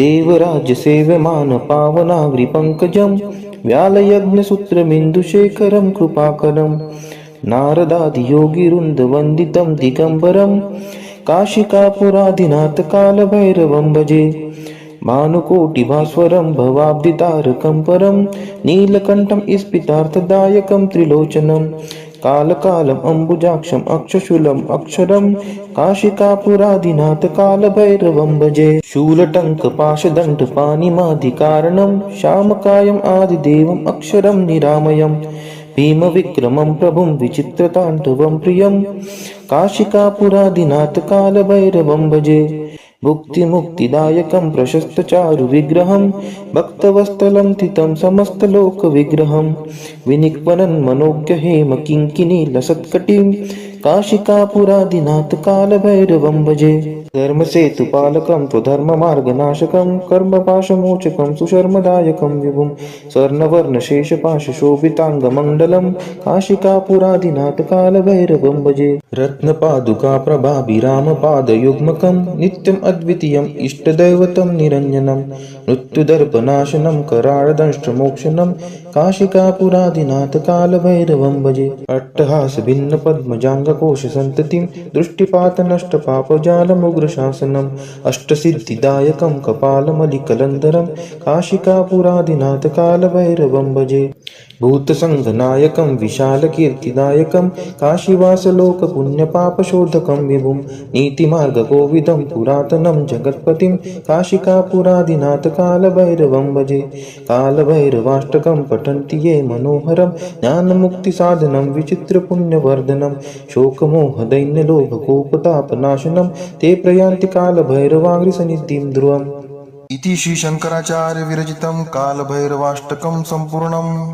देवराज्यसेव्यमान पावनाग्रिपङ्कजं व्यालयज्ञसूत्रमिन्दुशेखरं कृपाकरं नारदादियोगिवृन्दवन्दितं दिगम्बरं काशिकापुरादिनाथकालभैरवं भजे। भानुकोटिभास्वरं भवाब्धितारकं परं नीलकण्ठं स्फितार्थदायकं त्रिलोचनं कालकालम् अम्बुजाक्षम् अक्षशूलम् अक्षरं काशिकापुरादिनाथकालभैरवं भजे। शूलटङ्कपाशदण्डपाणिमादिकारणं श्यामकायम् आदिदेवम् अक्षरं निरामयम् भीमविक्रमं प्रभुं विचित्रताण्डवं प्रियं काशिकापुरादिनाथकालभैरवं भजे। भुक्तिमुक्तिदायकं प्रशस्तचारुविग्रहं भक्तवत्सलं तितं समस्तलोकविग्रहं विनिक्वनं मनोज्ञहेम किङ्किणीलसत्कटिं काशिकापुरादिनाथकालभैरवं भजे। धर्मसेतुपालकं त्वधर्ममार्गनाशकं कर्मपाशमोचकं सुशर्मदायकं विभुं स्वर्णवर्णशेषपाशशोभिताङ्गमण्डलं काशिकापुरादिनाथकालभैरवं भजे। रत्नपादुकाप्रभाभिरामपादयुग्मकं नित्यम् अद्वितीयम् इष्टदैवतं निरञ्जनं मृत्युदर्पनाशनं कराळदंष्ट्रमोक्षणं काशिकापुरादिनाथकालभैरवं भजे। अट्टहासभिन्नपद्मजाङ्गकोशसन्ततिं दृष्टिपातनष्टपापजालमुग्रशासनम् अष्टसिद्धिदायकं कपालमलिकलन्धरं काशिकापुरादिनाथकालभैरवं भजे। भूतसङ्घनायकं विशालकीर्तिदायकं काशीवासलोकपुण्यपापशोधकं विभुं नीतिमार्गकोविदं पुरातनं जगत्पतिं काशिकापुरादिनाथकालभैरवं भजे। कालभैरवाष्टकं पठन्ति ये मनोहरं ज्ञानमुक्तिसाधनं विचित्रपुण्यवर्धनं शोकमोहदैन्यलोभकोपतापनाशनं ते प्रयान्ति कालभैरवाङ्घ्रिसन्निधिं ध्रुवम्। इति श्री शंकराचार्य विरचितं कालभैरवाष्टकं सम्पूर्णम्।